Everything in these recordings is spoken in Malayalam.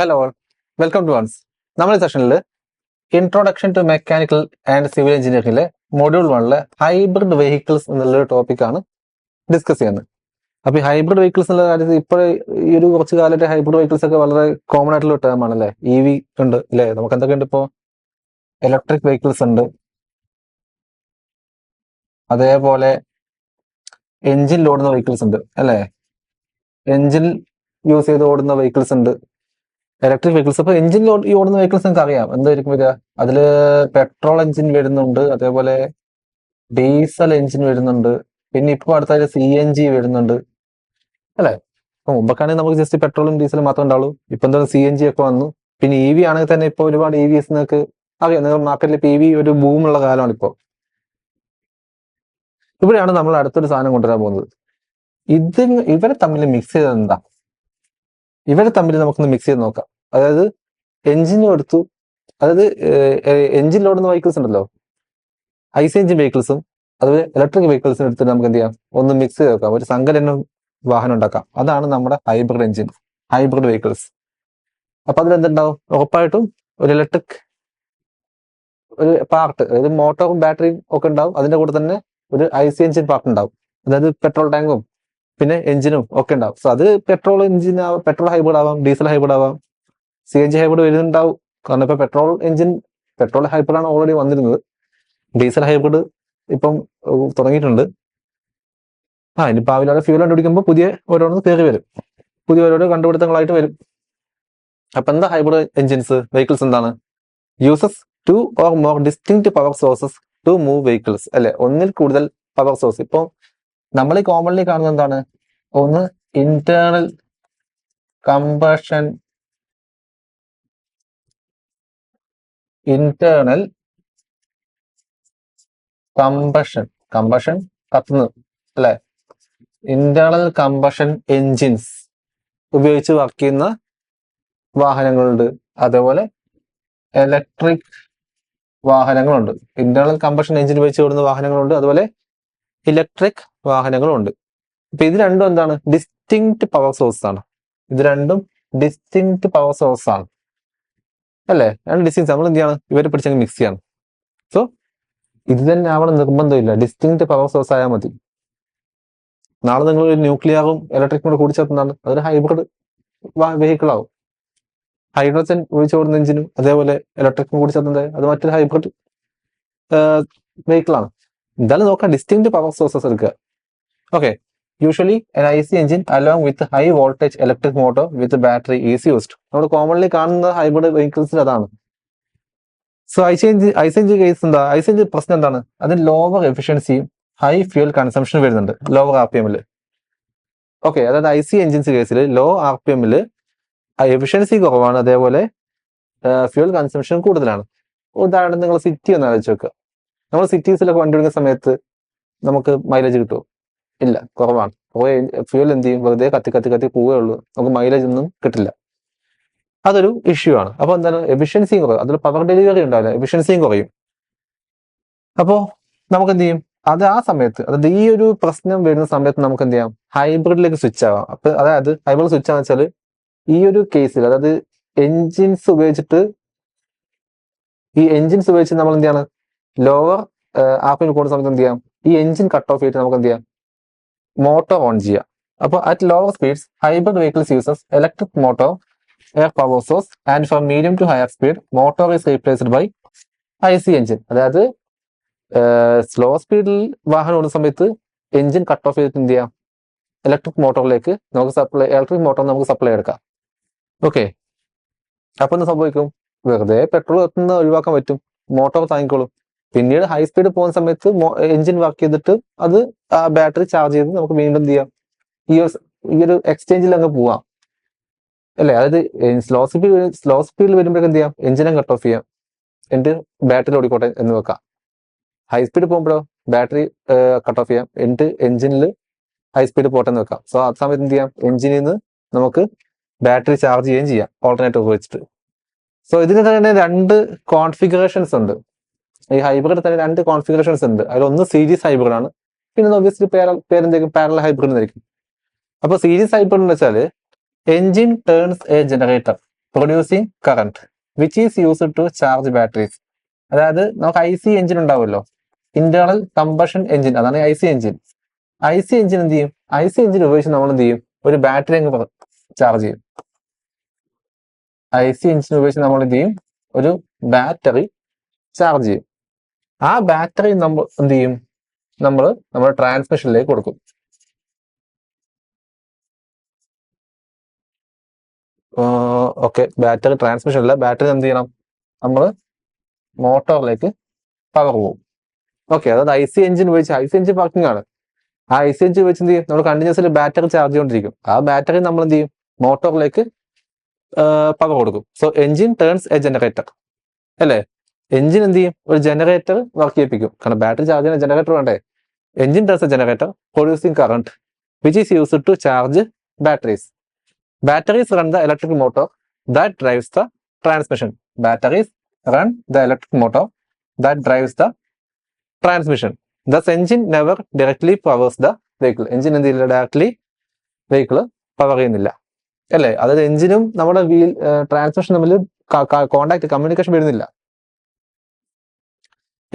Hello all, welcome to ones. നമ്മുടെ സെഷനിൽ introduction to mechanical and civil എഞ്ചിനീയറിംഗിലെ മൊഡ്യൂൾ 1 ഹൈബ്രിഡ് വെഹിക്കിൾസ് എന്നുള്ളൊരു ടോപ്പിക്കാണ് ഡിസ്കസ് ചെയ്യുന്നത്. അപ്പൊ ഈ ഹൈബ്രിഡ് വെഹിക്കിൾസ് എന്നുള്ള കാര്യത്തിൽ ഇപ്പോൾ ഈ ഒരു കുറച്ച് കാലത്തെ ഹൈബ്രിഡ് വെഹിക്കിൾസ് ഒക്കെ വളരെ കോമൺ ആയിട്ടുള്ള ടേം ആണ് അല്ലേ. EV ഉണ്ട് അല്ലേ, നമുക്ക് എന്തൊക്കെയുണ്ട് ഇപ്പോൾ? ഇലക്ട്രിക് വെഹിക്കിൾസ് ഉണ്ട്, അതേപോലെ എഞ്ചിൻ ഓടുന്ന വെഹിക്കിൾസ് ഉണ്ട് അല്ലേ, എഞ്ചിൻ യൂസ് ചെയ്ത് ഓടുന്ന വെഹിക്കിൾസ് ഉണ്ട്, ഇലക്ട്രിക് വെഹിക്കിൾസ്. അപ്പൊ എഞ്ചിൻ ഈ ഓടുന്ന വെഹിക്കിൾസ് നിങ്ങൾക്ക് അറിയാം എന്തായിരിക്കും വരിക. അതില് പെട്രോൾ എഞ്ചിൻ വരുന്നുണ്ട്, അതേപോലെ ഡീസൽ എഞ്ചിൻ വരുന്നുണ്ട്, പിന്നെ ഇപ്പൊ അടുത്തായിട്ട് CNG വരുന്നുണ്ട് അല്ലെ. അപ്പൊ മുമ്പൊക്കെയാണെങ്കിൽ നമുക്ക് ജസ്റ്റ് പെട്രോളും ഡീസലും മാത്രമേ ഉണ്ടാവുള്ളൂ. ഇപ്പൊ എന്താ CNG ഒക്കെ വന്നു. പിന്നെ EV ആണെങ്കിൽ തന്നെ ഇപ്പൊ ഒരുപാട് EVs നിങ്ങൾക്ക് അറിയാം. നിങ്ങൾ മാർക്കറ്റിൽ ഇപ്പൊ EV ഒരു ബൂമുള്ള കാലമാണ് ഇപ്പോ. ഇവിടെയാണ് നമ്മൾ അടുത്തൊരു സാധനം കൊണ്ടുവരാൻ പോകുന്നത്. ഇവരെ തമ്മിൽ മിക്സ് ചെയ്തത് എന്താ? ഇവരെ തമ്മിൽ നമുക്കൊന്ന് മിക്സ് ചെയ്ത് നോക്കാം. അതായത് എഞ്ചിനും എടുത്തു, അതായത് എഞ്ചിൻ ഓടുന്ന വെഹിക്കിൾസ് ഉണ്ടല്ലോ, IC എഞ്ചിൻ വെഹിക്കിൾസും അതുപോലെ ഇലക്ട്രിക് വെഹിക്കിൾസും എടുത്തിട്ട് നമുക്ക് എന്ത് ചെയ്യാം, ഒന്ന് മിക്സ് ചെയ്ത് വെക്കാം, ഒരു സങ്കലനം വാഹനം ഉണ്ടാക്കാം. അതാണ് നമ്മുടെ ഹൈബ്രിഡ് എഞ്ചിൻ, ഹൈബ്രിഡ് വെഹിക്കിൾസ്. അപ്പൊ അതിലെന്തുണ്ടാവും? ഉറപ്പായിട്ടും ഒരു ഇലക്ട്രിക് ഒരു പാർട്ട്, അതായത് മോട്ടോറും ബാറ്ററിയും ഒക്കെ ഉണ്ടാവും. അതിന്റെ കൂടെ തന്നെ ഒരു IC എഞ്ചിൻ പാർട്ട് ഉണ്ടാവും, അതായത് പെട്രോൾ ടാങ്കും പിന്നെ എഞ്ചിനും ഒക്കെ ഉണ്ടാവും. സോ അത് പെട്രോൾ എഞ്ചിൻ ആവാം, പെട്രോൾ ഹൈബ്രിഡ് ആവാം, ഡീസൽ ഹൈബ്രിഡ് ആവാം, CNG ഹൈബ്രിഡ് വരുന്നുണ്ടാവും. കാരണം ഇപ്പൊ പെട്രോൾ ഹൈബ്രിഡ് ആണ് ഓൾറെഡി വന്നിരുന്നത്. ഡീസൽ ഹൈബ്രിഡ് ഇപ്പം തുടങ്ങിയിട്ടുണ്ട്. ഇനിയിപ്പോൾ അവരുടെ ഫ്യൂൽ കണ്ടുപിടിക്കുമ്പോൾ പുതിയ ഓരോന്ന് കയറി വരും, പുതിയ ഓരോ കണ്ടുപിടുത്തങ്ങളായിട്ട് വരും. അപ്പൊ എന്താ ഹൈബ്രിഡ് എഞ്ചിൻസ് വെഹിക്കിൾസ് എന്താണ്? Uses 2 or more distinct power sources to move vehicles അല്ലെ, ഒന്നിൽ കൂടുതൽ പവർ സോഴ്സ്. ഇപ്പൊ നമ്മൾ ഈ കോമൺലി കാണുന്നത് എന്താണ്? ഒന്ന് ഇന്റേണൽ കമ്പഷൻ, കമ്പഷൻ കത്തുന്നത് അല്ലെ, ഇന്റേണൽ കമ്പഷൻ എൻജിൻസ് ഉപയോഗിച്ച് വർക്ക് ചെയ്യുന്ന വാഹനങ്ങളുണ്ട്, അതേപോലെ ഇലക്ട്രിക് വാഹനങ്ങളുണ്ട്. ഇന്റേണൽ കമ്പഷൻ എഞ്ചിൻ ഉപയോഗിച്ച് ഓടുന്ന വാഹനങ്ങളുണ്ട്, അതുപോലെ ഇലക്ട്രിക് വാഹനങ്ങളുണ്ട്. അപ്പൊ ഇത് രണ്ടും എന്താണ്? ഡിസ്റ്റിങ്ക്റ്റ് പവർ സോഴ്സ് ആണ്. ഇത് രണ്ടും ഡിസ്റ്റിങ്ക്റ്റ് പവർ സോഴ്സ് ആണ് അല്ലേ. രണ്ട് ഡിസ്റ്റിങ്ക്റ്റ്. നമ്മൾ എന്ത് ചെയ്യാണ്? ഇവരെ പിടിച്ചങ്ങ് മിക്സ് ചെയ്യണം. സോ ഇത് തന്നെ ആവണം നിർബന്ധമില്ല, ഡിസ്റ്റിങ്ക്റ്റ് പവർ സോഴ്സ് ആയാൽ മതി. നാളെ നിങ്ങൾ ഒരു ന്യൂക്ലിയറും ഇലക്ട്രിക്കും കൂടെ കൂടിച്ചേർത്തുന്നതാണ്, അതൊരു ഹൈബ്രിഡ് വെഹിക്കിൾ ആവും. ഹൈഡ്രജൻ ഉപയോഗിച്ച് ഓടുന്ന എഞ്ചിനും അതേപോലെ ഇലക്ട്രിക്കും കൂടി ചേർന്നത് അത് മറ്റൊരു ഹൈബ്രിഡ് വെഹിക്കിൾ ആണ്. എന്തായാലും നോക്കാം, ഡിസ്റ്റിങ്ക്റ്റ് പവർ സോഴ്സസ് എടുക്കുക. Okay, usually IC engine along with high voltage electric motor with battery is used. നമ്മൾ കോമൺലി കാണുന്ന ഹൈബ്രിഡ് വെഹിക്കിൾസിൽ അതാണ്. സോ IC എഞ്ചിൻ കേസ് എന്താ? IC എഞ്ചിൻ പ്രശ്നം എന്താണ്? അതിന് ലോവർ എഫിഷ്യൻസിയും ഹൈ ഫ്യൂൽ കൺസംഷൻ വരുന്നുണ്ട്, ലോവർ RPM. ഓക്കെ, അതായത് IC എഞ്ചിൻസ് കേസിൽ ലോ RPM എഫിഷ്യൻസി കുറവാണ്, അതേപോലെ ഫ്യൂൽ കൺസംഷൻ കൂടുതലാണ്. ഉദാഹരണം നിങ്ങൾ സിറ്റി ഒന്ന് ആലോചിച്ച് വെക്കുക. നമ്മൾ സിറ്റീസിലൊക്കെ വണ്ടി ഓടിക്കുന്ന സമയത്ത് നമുക്ക് മൈലേജ് കിട്ടുമോ? ഇല്ല, കുറവാണ്. ഫ്യൂൽ എന്ത് ചെയ്യും? വെറുതെ കത്തി പോവേ ഉള്ളൂ, നമുക്ക് മൈലേജ് ഒന്നും കിട്ടില്ല. അതൊരു ഇഷ്യൂ ആണ്. അപ്പൊ എന്താണ്? എഫിഷ്യൻസിയും കുറയും, അതിൽ പവർ ഡെലിവറി ഉണ്ടാവില്ല, എഫിഷ്യൻസിയും കുറയും. അപ്പോ നമുക്ക് എന്ത് ചെയ്യും? അത് ആ സമയത്ത്, അതായത് ഈ ഒരു പ്രശ്നം വരുന്ന സമയത്ത് നമുക്ക് എന്ത് ചെയ്യാം? ഹൈബ്രിഡിലേക്ക് സ്വിച്ച് ആവാം. അപ്പൊ അതായത് ഹൈബ്രിഡ് സ്വിച്ച് ആണെന്ന് വെച്ചാൽ ഈ ഒരു കേസിൽ, അതായത് എൻജിൻസ് ഉപയോഗിച്ച് നമ്മൾ എന്ത് ചെയ്യാണ്? ലോവർ RPM കൂടുന്ന സമയത്ത് എന്ത് ചെയ്യാം? ഈ എൻജിൻ കട്ട് ഓഫ് ചെയ്തിട്ട് നമുക്ക് എന്ത് ചെയ്യാം? മോട്ടോർ ഓൺ ചെയ്യാം. അപ്പോൾ at lower speeds hybrid vehicles uses electric motor air power source and for medium to higher speed motor is replaced by IC engine. അതായത് സ്ലോ സ്പീഡിൽ വാഹനം ഓടുന്ന സമയത്ത് എൻജിൻ കട്ട് ഓഫ് ചെയ്തിട്ട് എന്ത് ചെയ്യാം? ഇലക്ട്രിക് മോട്ടോറിലേക്ക് ഇലക്ട്രിക് മോട്ടോർ നമുക്ക് സപ്ലൈ എടുക്കാം. ഓക്കെ, അപ്പൊ എന്ത് സംഭവിക്കും? വെറുതെ പെട്രോൾ എത്തുന്ന ഒഴിവാക്കാൻ പറ്റും, മോട്ടോർ താങ്ങിക്കോളും. പിന്നീട് ഹൈ സ്പീഡ് പോകുന്ന സമയത്ത് എഞ്ചിൻ വർക്ക് ചെയ്തിട്ട് അത് ബാറ്ററി ചാർജ് ചെയ്ത് നമുക്ക് വീണ്ടും എന്ത് ചെയ്യാം? ഈ ഒരു എക്സ്ചേഞ്ചിൽ അങ്ങ് പോവാം അല്ലേ. അതായത് സ്ലോ സ്പീഡിൽ വരുമ്പോഴേക്കും എന്ത് ചെയ്യാം? എഞ്ചിനെ കട്ട് ഓഫ് ചെയ്യാം, എന്നിട്ട് ബാറ്ററി ഓടിക്കോട്ടെ എന്ന് വെക്കാം. ഹൈ സ്പീഡ് പോകുമ്പോഴോ ബാറ്ററി കട്ട് ഓഫ് ചെയ്യാം, എന്നിട്ട് എഞ്ചിനിൽ ഹൈ സ്പീഡ് പോട്ടെ എന്ന് വെക്കാം. സോ ആ സമയത്ത് എന്ത് ചെയ്യാം? എഞ്ചിനിൽ നിന്ന് നമുക്ക് ബാറ്ററി ചാർജ് ചെയ്യുകയും ചെയ്യാം ഓൾട്ടർനേറ്റർ ഉപയോഗിച്ചിട്ട്. സോ ഇതിന് തന്നെ 2 കോൺഫിഗറേഷൻസ് ഉണ്ട്. ഈ ഹൈബ്രിഡ് തന്നെ 2 കോൺഫിഗറേഷൻസ് ഉണ്ട്. അതിലൊന്ന് സീരീസ് ഹൈബ്രിഡ് ആണ്, പിന്നെ ഒബ്വിയസ്ലി പേരെന്തെങ്കിലും പാരലൽ ഹൈബ്രിഡ് എന്നായിരിക്കും. അപ്പൊ സീരീസ് ഹൈബ്രിഡ് എന്ന് വെച്ചാൽ engine turns a generator. Producing current which is used to charge batteries. അതായത് നമുക്ക് IC എഞ്ചിൻ ഉണ്ടാവുമല്ലോ, ഇന്റേണൽ കമ്പഷൻ എഞ്ചിൻ, അതാണ് IC എഞ്ചിൻ. IC എഞ്ചിൻ എന്ത് ചെയ്യും? IC എഞ്ചിൻ ഉപയോഗിച്ച് നമ്മൾ എന്ത് ചെയ്യും? ഒരു ബാറ്ററി അങ്ങ് ചാർജ് ചെയ്യും. IC എഞ്ചിൻ ഉപയോഗിച്ച് നമ്മൾ എന്ത് ചെയ്യും? ഒരു ബാറ്ററി ചാർജ് ചെയ്യും. ആ ബാറ്ററി നമ്മൾ എന്ത് ചെയ്യും? നമ്മൾ നമ്മുടെ ട്രാൻസ്മിഷനിലേക്ക് കൊടുക്കും. ഓക്കെ, ബാറ്ററി ട്രാൻസ്മിഷൻ അല്ല, ബാറ്ററി എന്ത് ചെയ്യണം? നമ്മൾ മോട്ടോറിലേക്ക് പവർ പോകും. ഓക്കെ, അതായത് IC എഞ്ചിൻ ഉപയോഗിച്ച്, IC എഞ്ചിൻ വർക്കിംഗ് ആണ്. ആ IC എഞ്ചിൻ വെച്ച് എന്ത് ചെയ്യും? നമ്മൾ കണ്ടിന്യൂസ്ലി ബാറ്ററി ചാർജ് ചെയ്തുകൊണ്ടിരിക്കും. ആ ബാറ്ററി നമ്മൾ എന്ത് ചെയ്യും? മോട്ടോറിലേക്ക് പവർ കൊടുക്കും. So engine turns a generator, അല്ലേ? എഞ്ചിൻ എന്ത് ചെയ്യും? ഒരു ജനറേറ്റർ വർക്ക് ചെയ്യിപ്പിക്കും. കാരണം ബാറ്ററി ചാർജ് ചെയ്യുന്ന ജനറേറ്റർ വേണ്ടേ? Engine turns a generator producing current which is used to charge batteries. Batteries run the electric motor that drives the transmission. Batteries run the electric motor that drives the transmission. Thus, engine never directly powers the vehicle. Engine എന്ത് ചെയ്യില്ല? ഡയറക്ട്ലി വെഹിക്കിൾ പവർ ചെയ്യുന്നില്ല, അല്ലേ? അതായത് എഞ്ചിനും നമ്മുടെ വീൽ ട്രാൻസ്മിഷൻ തമ്മിൽ കോണ്ടാക്ട്, കമ്മ്യൂണിക്കേഷൻ വരുന്നില്ല.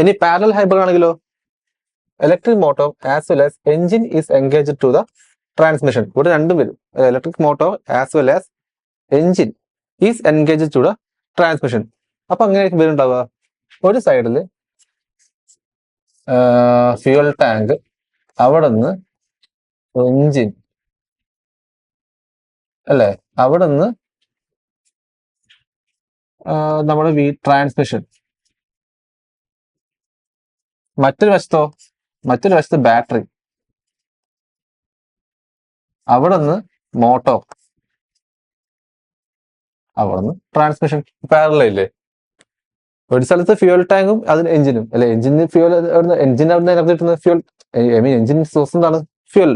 ഇനി പാരലൽ ഹൈബ്രിഡ് ആണെങ്കിലോ, electric motor as well as engine is engaged to the transmission. ഇവിടെ രണ്ടും വരും. Electric motor as well as engine is engaged to the transmission. അപ്പൊ അങ്ങനെയൊക്കെ വരുന്നുണ്ടാവുക, ഒരു സൈഡിൽ ഫ്യൂൽ ടാങ്ക്, അവിടെ നിന്ന് എഞ്ചിൻ, അല്ലേ? അവിടെ നിന്ന് നമ്മുടെ ട്രാൻസ്മിഷൻ. മറ്റൊരു വശത്ത് ബാറ്ററി, അവിടെ നിന്ന് മോട്ടോർ, അവിടെ നിന്ന് ട്രാൻസ്മിഷൻ. പാരലല്ലേ? ഒരു സ്ഥലത്ത് ഫ്യൂൽ ടാങ്കും അതിന് എഞ്ചിനും, അല്ലെ? എഞ്ചിന് ഫ്യൂൽ, എഞ്ചിൻ അവിടെ എനർജി കിട്ടുന്നത് ഫ്യൂൽ, എഞ്ചിൻ സോഴ്സ് എന്താണ്? ഫ്യൂൽ.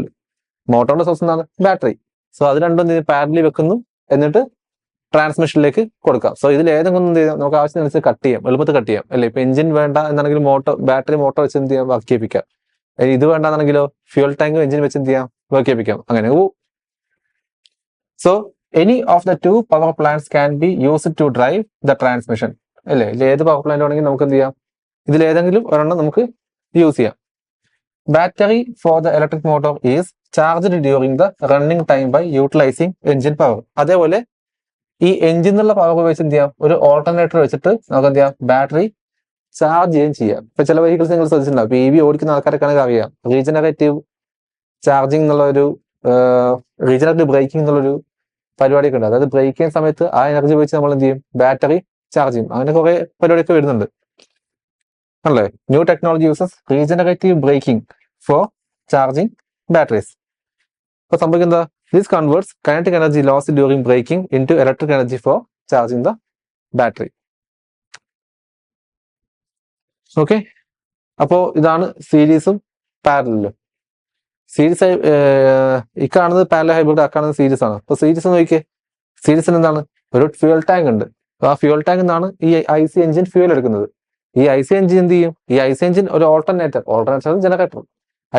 മോട്ടോറിന്റെ സോഴ്സ് എന്താണ്? ബാറ്ററി. സോ അത് രണ്ടും പാരലി വെക്കുന്നു, എന്നിട്ട് ട്രാൻസ്മിഷനിലേക്ക് കൊടുക്കാം. സോ ഇതിൽ ഏതെങ്കിലും എന്ത് ചെയ്യാം? നമുക്ക് ആവശ്യത്തിനനുസരിച്ച് കട്ട് ചെയ്യാം, എളുപ്പത്തിൽ കട്ട് ചെയ്യാം, അല്ലെ? ഇപ്പൊ എഞ്ചിൻ വേണ്ട എന്നാണെങ്കിൽ ബാറ്ററി മോട്ടോർ വെച്ച് എന്ത് ചെയ്യാം? വർക്ക് ചെയ്യിപ്പിക്കാം. ഇത് വേണ്ടാന്നാണെങ്കിലോ ഫ്യൂൽ ടാങ്കും എഞ്ചിൻ വെച്ച് എന്ത് ചെയ്യാം? വർക്ക് ചെയ്യിപ്പിക്കാം. അങ്ങനെ പോവും. So any of the two power plants can be used to drive the transmission, അല്ലേ? ഇതിൽ ഏത് പവർ പ്ലാന്റ് ആണെങ്കിൽ നമുക്ക് എന്ത് ചെയ്യാം? ഇതിലേതെങ്കിലും ഒരെണ്ണം നമുക്ക് യൂസ് ചെയ്യാം. Battery for the electric motor is charged during the running time by utilising engine power. അതേപോലെ ഈ എഞ്ചിൻ എന്നുള്ള പവർ ഉപയോഗിച്ച് എന്ത് ചെയ്യാം? ഒരു ഓൾട്ടർനേറ്റർ വെച്ചിട്ട് നമുക്ക് എന്ത് ചെയ്യാം? ബാറ്ററി ചാർജ് ചെയ്യുകയും ചെയ്യാം. ഇപ്പൊ ചില വെഹിക്കിൾസ് നിങ്ങൾ ശ്രദ്ധിച്ചിട്ടുണ്ടാവും, ഇപ്പൊ EV ഓടിക്കുന്ന ആൾക്കാരൊക്കെ അറിയാം, റീജനറേറ്റീവ് ചാർജിങ് എന്നുള്ളൊരു റീജനറേറ്റീവ് ബ്രേക്കിംഗ് എന്നുള്ളൊരു പരിപാടിയൊക്കെ ഉണ്ട്. അതായത് ബ്രേക്ക് ചെയ്യുന്ന സമയത്ത് ആ എനർജി വെച്ച് നമ്മൾ എന്ത് ചെയ്യും? ബാറ്ററി ചാർജ് ചെയ്യും. അങ്ങനെ കുറെ പരിപാടിയൊക്കെ വരുന്നുണ്ട്, അല്ലേ? New technology uses regenerative braking for charging batteries. അപ്പൊ സംഭവിക്കുന്നത്, this converts kinetic energy loss during braking into electric energy for charging the battery. Okay, അപ്പോ ഇതാണ് സീരീസും പാരലലും. സീരീസ് ഈ കാണുന്നത് പാരലൽ ഹൈബ്രിഡ്, ആ കാണുന്നത് സീരീസ് ആണ്. അപ്പൊ സീരീസ് നോക്കിയേ, സീരീസിന് എന്താണ്? ഒരു ഫ്യൂൽ ടാങ്ക് ഉണ്ട്. ആ ഫ്യൂൽ ടാങ്കിൽ നിന്നാണ് ഈ IC എഞ്ചിൻ ഫ്യൂൽ എടുക്കുന്നത്. ഈ IC എഞ്ചിൻ എന്ത് ചെയ്യും? ഈ IC എഞ്ചിൻ ഒരു ഓൾട്ടർനേറ്റർ ജനറേറ്റർ.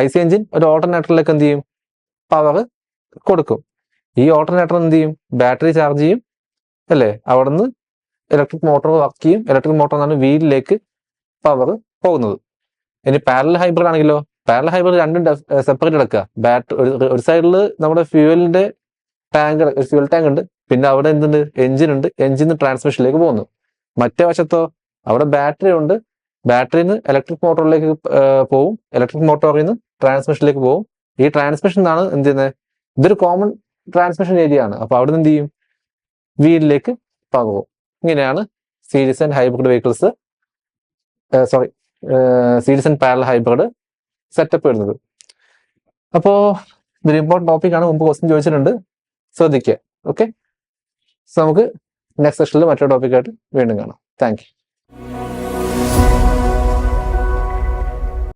IC എഞ്ചിൻ ഒരു ഓൾട്ടർനേറ്ററിലേക്ക് എന്ത് ചെയ്യും? പവർ കൊടുക്കും. ഈ ഓൾട്ടർനേറ്റർ എന്ത് ചെയ്യും? ബാറ്ററി ചാർജ് ചെയ്യും, അല്ലേ? അവിടെ നിന്ന് ഇലക്ട്രിക് മോട്ടോർ വർക്ക് ചെയ്യും. ഇലക്ട്രിക് മോട്ടോർ എന്നാണ് വീലിലേക്ക് പവർ പോകുന്നത്. ഇനി പാരലൽ ഹൈബ്രിഡ് ആണെങ്കിലോ, പാരലൽ ഹൈബ്രിഡ് രണ്ടും സെപ്പറേറ്റ് എടുക്കുക. ഒരു സൈഡിൽ നമ്മുടെ ഫ്യൂവൽ ടാങ്ക് ഉണ്ട്, പിന്നെ അവിടെ എന്തുണ്ട്? എഞ്ചിൻ ഉണ്ട്. എഞ്ചിന് ട്രാൻസ്മിഷനിലേക്ക് പോകുന്നു. മറ്റേ വശത്തോ അവിടെ ബാറ്ററി ഉണ്ട്. ബാറ്ററിന്ന് ഇലക്ട്രിക് മോട്ടോറിലേക്ക് പോവും. ഇലക്ട്രിക് മോട്ടോറിൽ നിന്ന് ട്രാൻസ്മിഷനിലേക്ക് പോവും. ഈ ട്രാൻസ്മിഷൻ എന്നാണ് എന്ത് ചെയ്യുന്നത്? ഇതൊരു കോമൺ ട്രാൻസ്മിഷൻ ഏരിയ ആണ്. അപ്പൊ അവിടെ നിന്ന് എന്ത് ചെയ്യും? വീലിലേക്ക് പകരും. ഇങ്ങനെയാണ് series and hybrid vehicles, series and parallel hybrid setup വരുന്നത്. അപ്പോ ഇതൊരു ഇമ്പോർട്ടൻറ്റ് ടോപ്പിക് ആണ്. മുമ്പ് ക്വസ്റ്റ്യൻ ചോദിച്ചിട്ടുണ്ട്, ശ്രദ്ധിക്കുക. ഓക്കെ, സോ നമുക്ക് നെക്സ്റ്റ് സെഷനിൽ മറ്റൊരു ടോപ്പിക്കായിട്ട് വീണ്ടും കാണാം. Thank you.